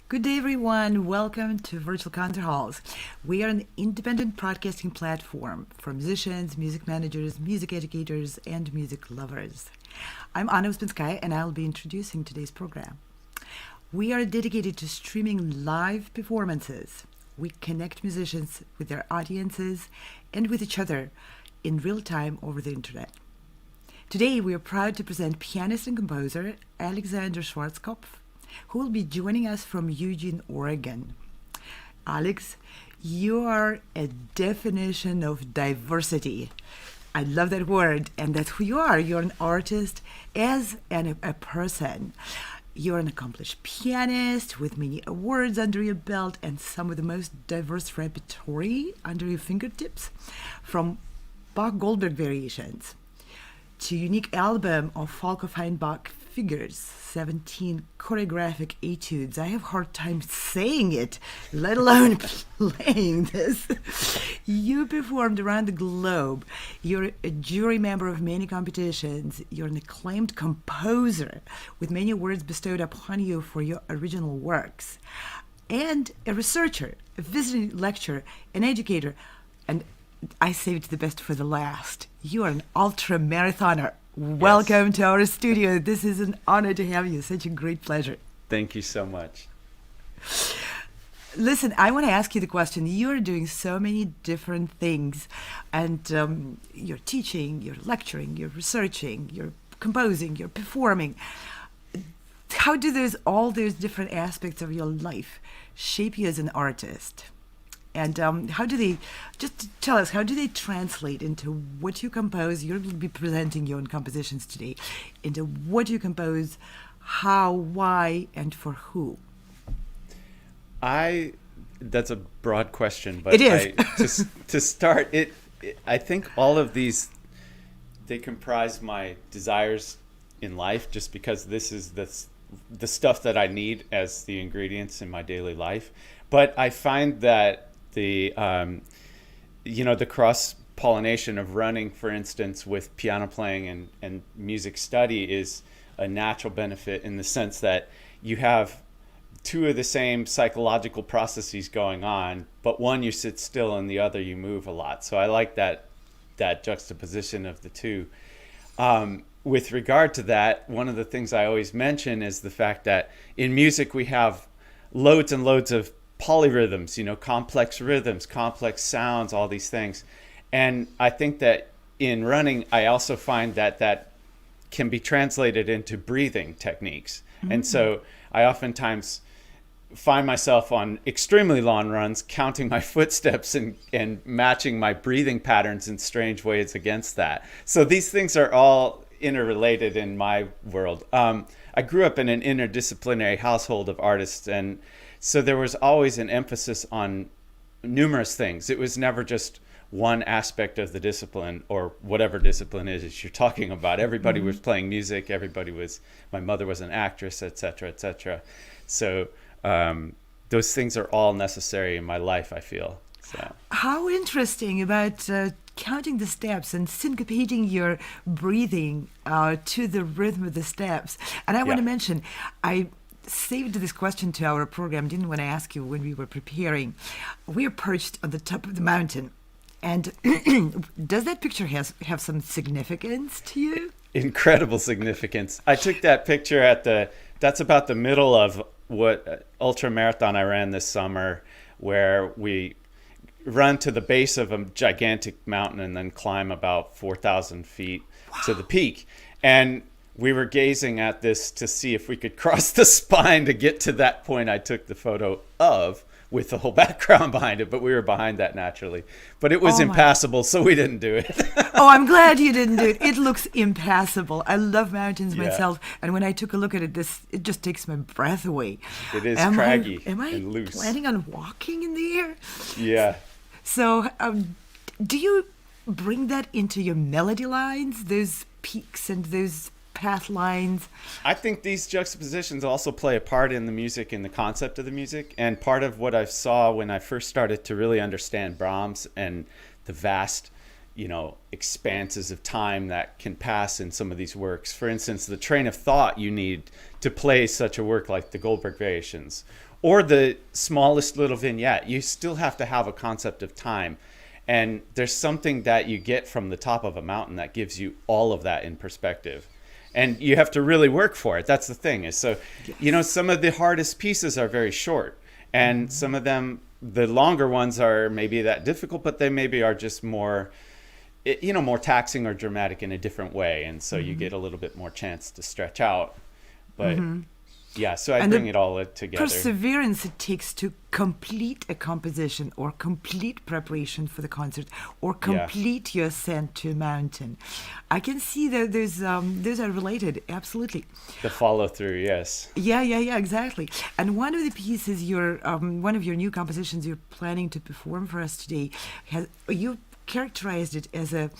Good day, everyone. Welcome to Virtual Concert Halls. We are an independent broadcasting platform for musicians, music managers, music educators, and music lovers. I'm Anna Uspinskaya, and I'll be introducing today's program. We are dedicated to streaming live performances. We connect musicians with their audiences and with each other in real time over the internet. Today, we are proud to present pianist and composer Alexander Schwarzkopf, who will be joining us from Eugene, Oregon. Alex, you are a definition of diversity. I love that word, and that's who you are. You're an artist as a person. You're an accomplished pianist with many awards under your belt and some of the most diverse repertoire under your fingertips, from Bach Goldberg Variations to unique album of Falkofine Bach figures, 17 choreographic etudes. I have a hard time saying it, let alone playing this. You performed around the globe. You're a jury member of many competitions. You're an acclaimed composer with many awards bestowed upon you for your original works. And a researcher, a visiting lecturer, an educator, and I saved the best for the last. You are an ultra marathoner. Welcome to our studio. This is an honor to have you. Such a great pleasure. Thank you so much. Listen, I want to ask you the question. You're doing so many different things, and you're teaching, you're lecturing, you're researching, you're composing, you're performing. How do all those different aspects of your life shape you as an artist? And how do they, just tell us, how do they translate into what you compose? You're going to be presenting your own compositions today, into what you compose, how, why, and for who? That's a broad question, but it is. To start, I think all of these, they comprise my desires in life, just because this is the stuff that I need as the ingredients in my daily life. But I find that the cross-pollination of running, for instance, with piano playing and music study is a natural benefit, in the sense that you have two of the same psychological processes going on, but one you sit still and the other you move a lot. So I like that juxtaposition of the two. With regard to that, one of the things I always mention is the fact that in music we have loads and loads of polyrhythms, complex rhythms, complex sounds, all these things. And I think that in running, I also find that can be translated into breathing techniques. Mm-hmm. And so I oftentimes find myself on extremely long runs counting my footsteps and matching my breathing patterns in strange ways against that. So these things are all interrelated in my world. I grew up in an interdisciplinary household of artists, and so there was always an emphasis on numerous things. It was never just one aspect of the discipline, or whatever discipline is you're talking about. Everybody was playing music. My mother was an actress, etc., etc. So those things are all necessary in my life, I feel. So. How interesting about counting the steps and syncopating your breathing to the rhythm of the steps. And I want to mention, I saved this question to our program, didn't want to ask you when we were preparing. We are perched on the top of the mountain. And does that picture have some significance to you? Incredible significance. I took that picture that's about the middle of what ultra marathon I ran this summer, where we run to the base of a gigantic mountain and then climb about 4,000 feet to the peak. And we were gazing at this to see if we could cross the spine to get to that point I took the photo of, with the whole background behind it, but we were behind that naturally. But it was impassable, so we didn't do it. Oh, I'm glad you didn't do it. It looks impassable. I love mountains myself, and when I took a look at it, it just takes my breath away. It is craggy and loose. Am I planning on walking in the air? Yeah. So do you bring that into your melody lines, those peaks and those path lines? I think these juxtapositions also play a part in the music and the concept of the music. And part of what I saw when I first started to really understand Brahms and the vast, expanses of time that can pass in some of these works. For instance, the train of thought you need to play such a work like the Goldberg Variations, or the smallest little vignette, you still have to have a concept of time. And there's something that you get from the top of a mountain that gives you all of that in perspective. And you have to really work for it. That's the thing. Is so, some of the hardest pieces are very short. And some of them, the longer ones are maybe that difficult, but they maybe are just more, more taxing or dramatic in a different way. And so you get a little bit more chance to stretch out. But so I bring it all together. Perseverance it takes to complete a composition or complete preparation for the concert or complete your ascent to a mountain. I can see that those are related, absolutely. The follow through, yes. Yeah, exactly. And one of the pieces one of your new compositions you're planning to perform for us today, you characterized it as a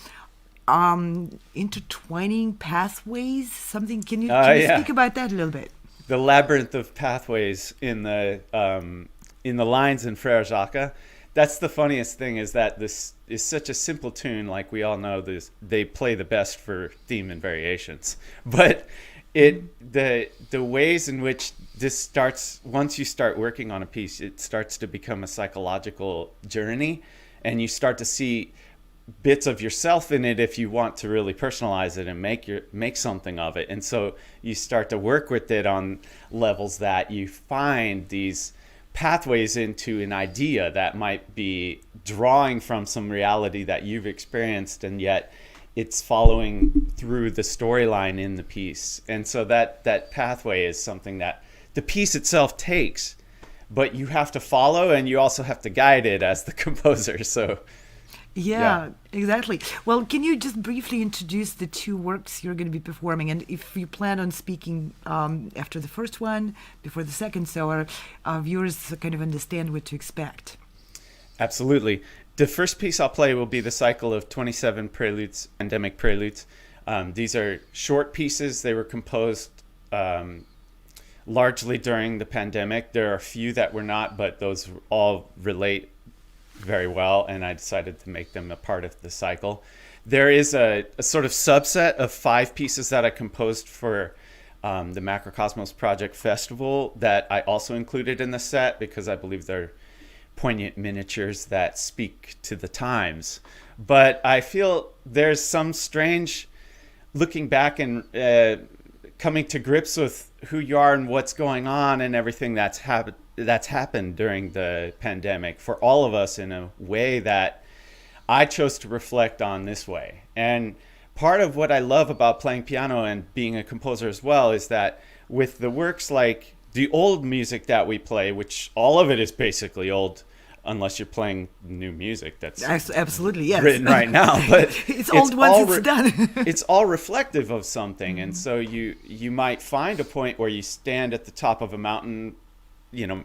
intertwining pathways, something. Can you speak about that a little bit? The labyrinth of pathways in the lines in Frere Jacques. That's the funniest thing, is that this is such a simple tune. Like we all know, they play the best for theme and variations. But the ways in which this starts, once you start working on a piece, it starts to become a psychological journey, and you start to see bits of yourself in it if you want to really personalize it and make something of it. And so you start to work with it on levels that you find these pathways into an idea that might be drawing from some reality that you've experienced, and yet it's following through the storyline in the piece. And so that pathway is something that the piece itself takes, but you have to follow, and you also have to guide it as the composer. So yeah, exactly. Well, can you just briefly introduce the two works you're going to be performing, and if you plan on speaking after the first one, before the second, so our viewers kind of understand what to expect? Absolutely. The first piece I'll play will be the cycle of 27 preludes, Pandemic Preludes. These are short pieces. They were composed largely during the pandemic. There are a few that were not, but those all relate very well, and I decided to make them a part of the cycle. There is a sort of subset of 5 pieces that I composed for the Makrokosmos Project Festival that I also included in the set, because I believe they're poignant miniatures that speak to the times. But I feel there's some strange looking back and coming to grips with who you are and what's going on and everything that's happened during the pandemic for all of us, in a way that I chose to reflect on this way. And part of what I love about playing piano and being a composer as well is that with the works like the old music that we play, which all of it is basically old, unless you're playing new music that's absolutely, yes, written right now, but it's old once it's done. It's all reflective of something. And so you might find a point where you stand at the top of a mountain,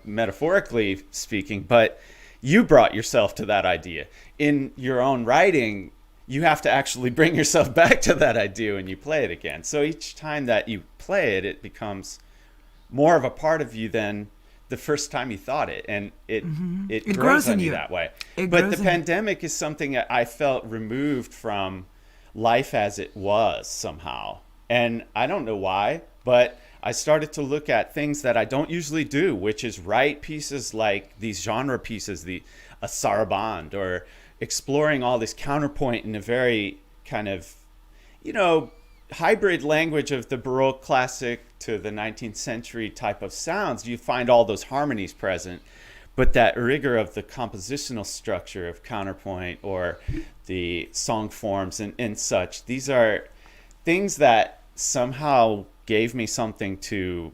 metaphorically speaking, but you brought yourself to that idea. In your own writing, you have to actually bring yourself back to that idea when you play it again. So each time that you play it, it becomes more of a part of you than the first time you thought it, and it grows on you that way. But the pandemic is something that I felt removed from life as it was somehow, and I don't know why, but I started to look at things that I don't usually do, which is write pieces like these genre pieces, a saraband, or exploring all this counterpoint in a very kind of, hybrid language of the Baroque classic to the 19th century type of sounds. You find all those harmonies present, but that rigor of the compositional structure of counterpoint or the song forms and such, these are things that somehow gave me something to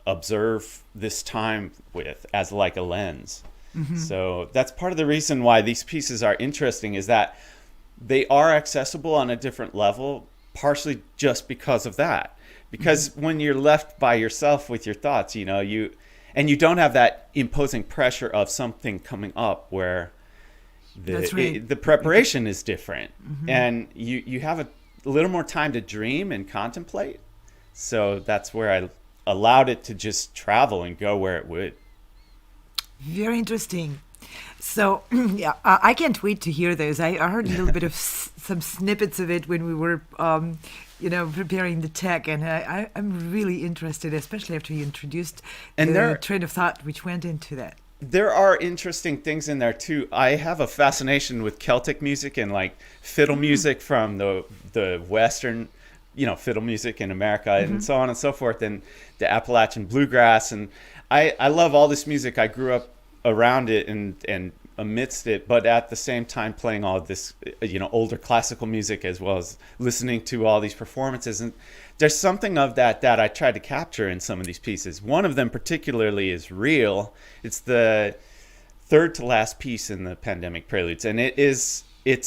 observe this time with as like a lens. So that's part of the reason why these pieces are interesting, is that they are accessible on a different level, partially just because of that. Because when you're left by yourself with your thoughts, you don't have that imposing pressure of something coming up where the preparation is different, and you have a little more time to dream and contemplate. So that's where I allowed it to just travel and go where it would. Very interesting. So, yeah, I can't wait to hear those. I heard a little bit of some snippets of it when we were preparing the tech, and I'm really interested, especially after you introduced And the train of thought which went into that. There are interesting things in there too. I have a fascination with Celtic music and like fiddle music from the Western, fiddle music in America and so on and so forth, and the Appalachian bluegrass. And I love all this music. I grew up around it and amidst it, but at the same time playing all this, older classical music as well as listening to all these performances. And there's something of that I tried to capture in some of these pieces. One of them particularly is Real. It's the third to last piece in the Pandemic Preludes, and it is a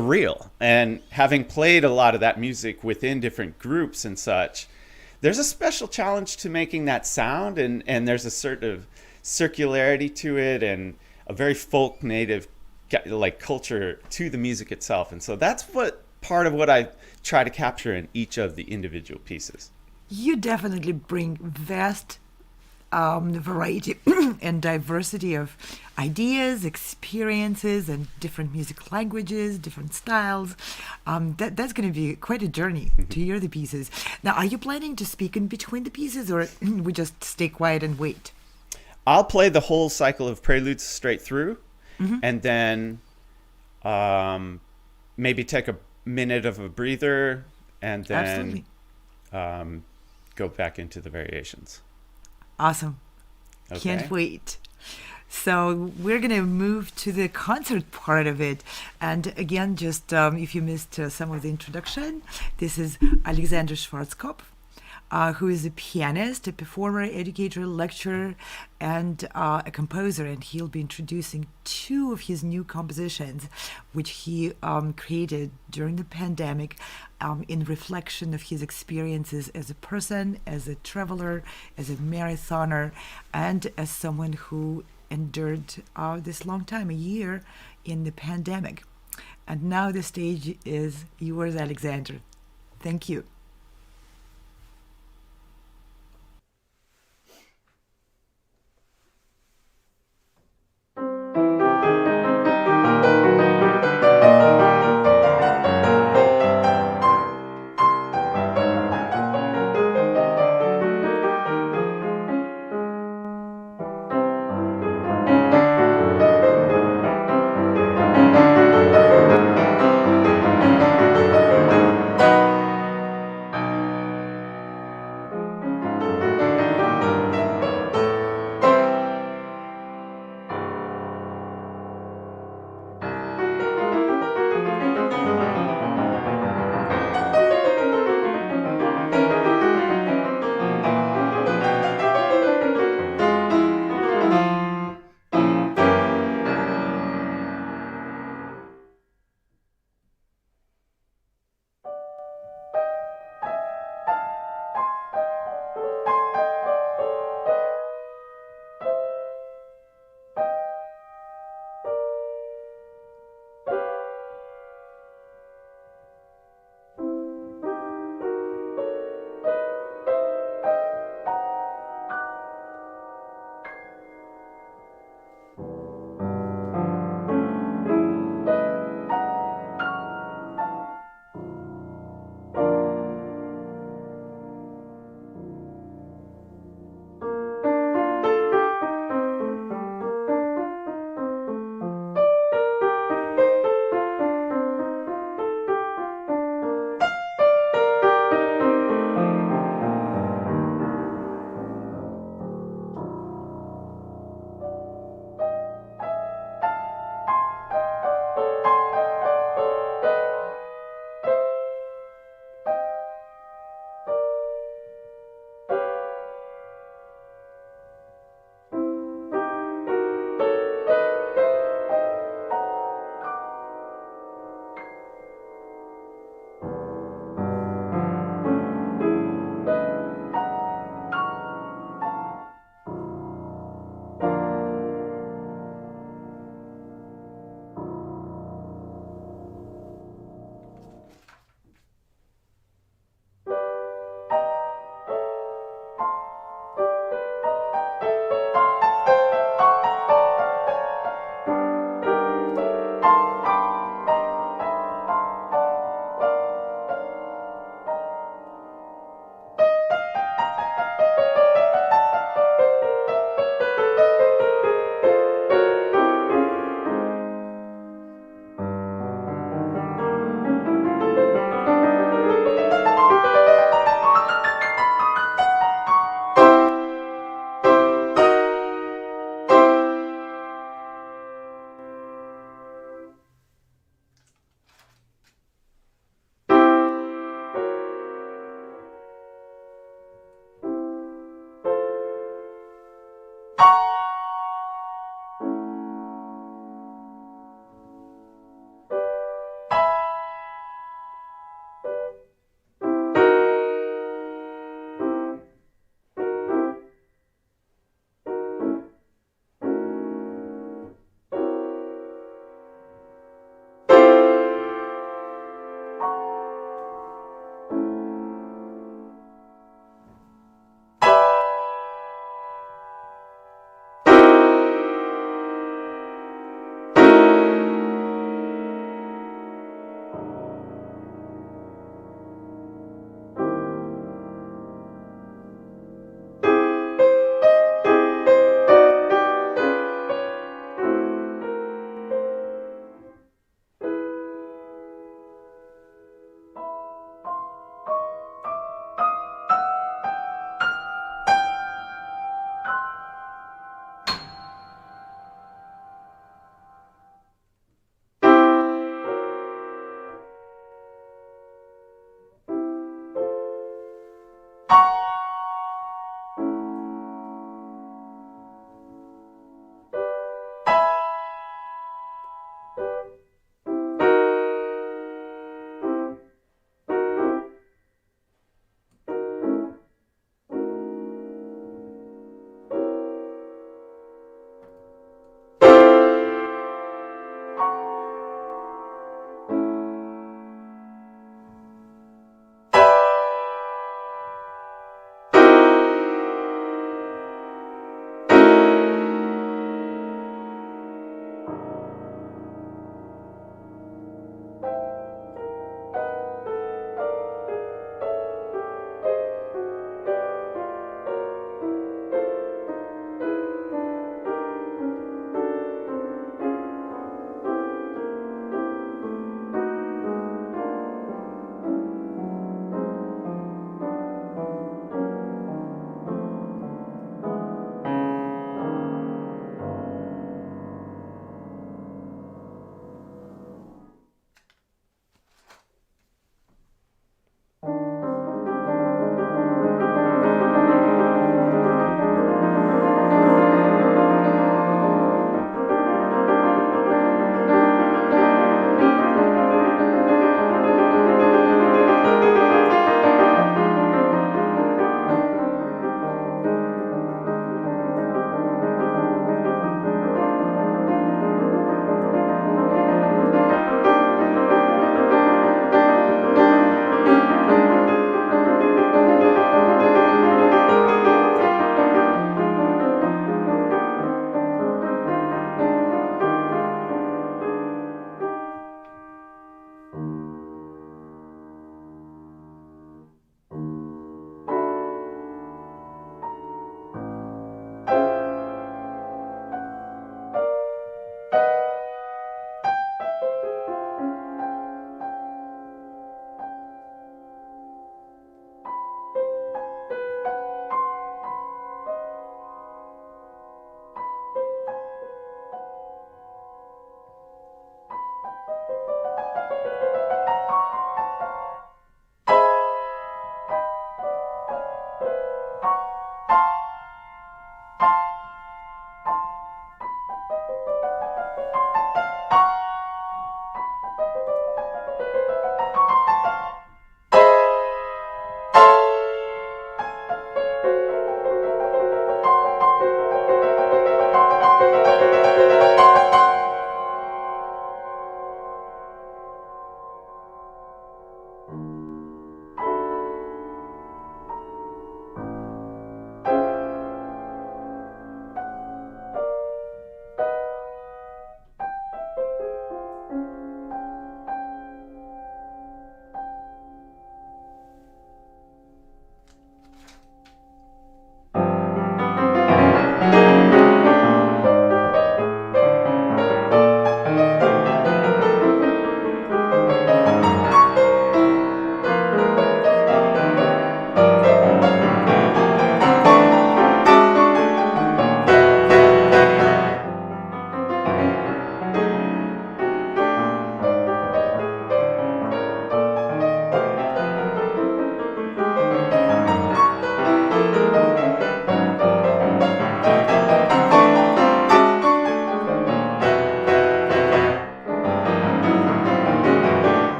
reel. And having played a lot of that music within different groups and such, there's a special challenge to making that sound, and there's a sort of circularity to it and a very folk native like culture to the music itself. And so that's part of what I try to capture in each of the individual pieces. You definitely bring vast variety and diversity of ideas, experiences, and different music languages, different styles. That's going to be quite a journey to hear the pieces. Now, are you planning to speak in between the pieces, or we just stay quiet and wait? I'll play the whole cycle of preludes straight through, and then maybe take a minute of a breather, and then go back into the variations. Awesome. Okay. Can't wait. So we're going to move to the concert part of it. And again, just if you missed some of the introduction, this is Alexander Schwarzkopf, who is a pianist, a performer, educator, lecturer, and a composer. And he'll be introducing two of his new compositions, which he created during the pandemic in reflection of his experiences as a person, as a traveler, as a marathoner, and as someone who endured this long time, a year in the pandemic. And now the stage is yours, Alexander. Thank you.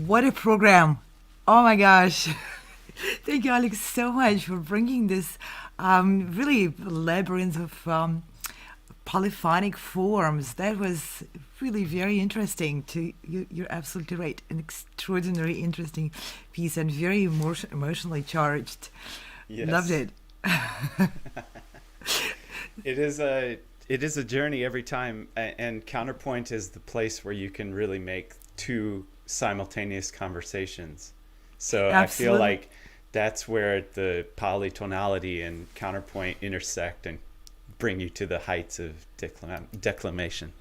What a program. Oh my gosh. Thank you, Alex, so much for bringing this really labyrinth of polyphonic forms. That was really very interesting. You're absolutely right. An extraordinary interesting piece and very emotionally charged. Yes. Loved it. It is a journey every time, and Counterpoint is the place where you can really make two simultaneous conversations. So Absolutely. I feel like that's where the polytonality and counterpoint intersect and bring you to the heights of declamation.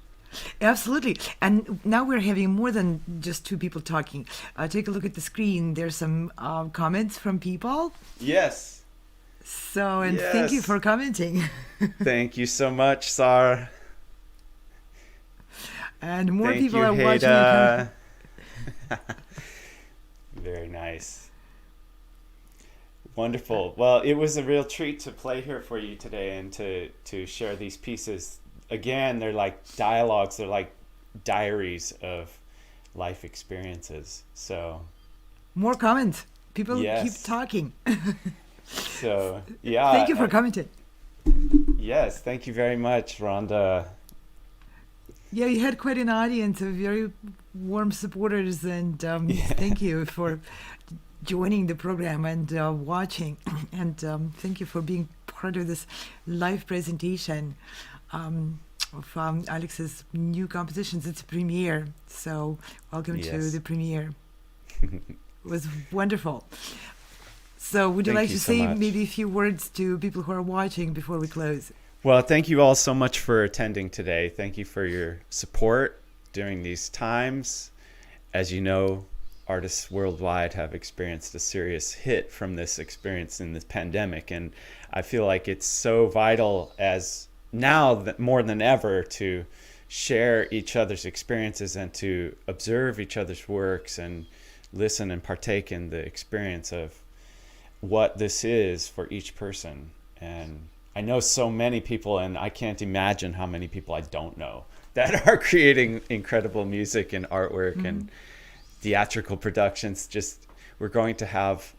Absolutely. And now we're having more than just two people talking. Take a look at the screen. There's some comments from people. Yes. So, and thank you for commenting. Thank you so much, Sarah. And more Thank people you, are watching. Heda. Very nice. Wonderful. Well, it was a real treat to play here for you today and to share these pieces. Again, they're like dialogues. They're like diaries of life experiences. So more comments. People yes. keep talking. So, yeah. Thank you for commenting. Yes, thank you very much, Rhonda. Yeah, you had quite an audience of very warm supporters, and thank you for joining the program and watching, and thank you for being part of this live presentation of Alex's new compositions. It's a premiere, so welcome to the premiere. It was wonderful. So would you like to say maybe a few words to people who are watching before we close? Well, thank you all so much for attending today. Thank you for your support during these times. As you know, artists worldwide have experienced a serious hit from this experience in this pandemic. And I feel like it's so vital as now that more than ever to share each other's experiences and to observe each other's works and listen and partake in the experience of what this is for each person. And I know so many people, and I can't imagine how many people I don't know that are creating incredible music and artwork and theatrical productions. Just, we're going to have,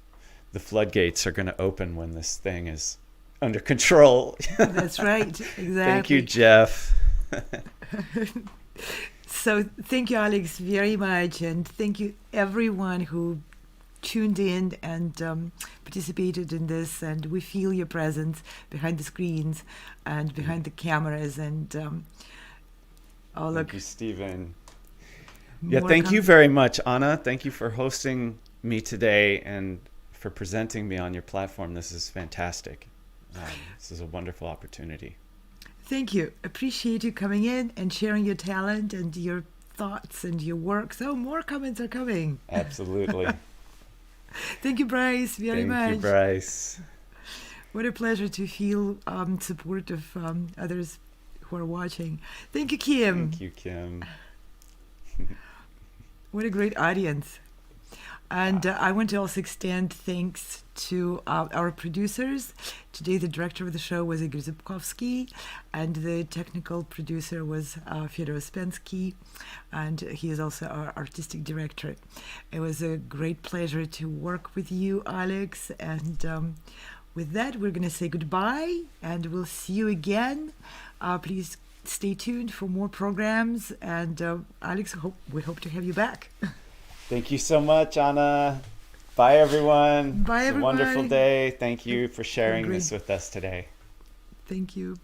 the floodgates are going to open when this thing is under control. That's right. Exactly. Thank you, Jeff. So thank you, Alex, very much. And thank you everyone who tuned in and participated in this, and we feel your presence behind the screens and behind the cameras. And oh, look. Thank you, Stephen. Yeah, thank you very much, Anna. Thank you for hosting me today and for presenting me on your platform. This is fantastic. This is a wonderful opportunity. Thank you. Appreciate you coming in and sharing your talent and your thoughts and your work. So more comments are coming. Absolutely. Thank you, Bryce, very much. Thank you, Bryce. What a pleasure to feel support of others who are watching. Thank you, Kim. Thank you, Kim. What a great audience. And I want to also extend thanks to our producers. Today, the director of the show was Igor Zubkovsky, and the technical producer was Frere Jacques, and he is also our artistic director. It was a great pleasure to work with you, Alex. And with that, we're going to say goodbye, and we'll see you again. Please stay tuned for more programs. And Alex, we hope to have you back. Thank you so much, Anna. Bye, everyone. Bye, everyone. It's a wonderful day. Thank you for sharing this with us today. Thank you.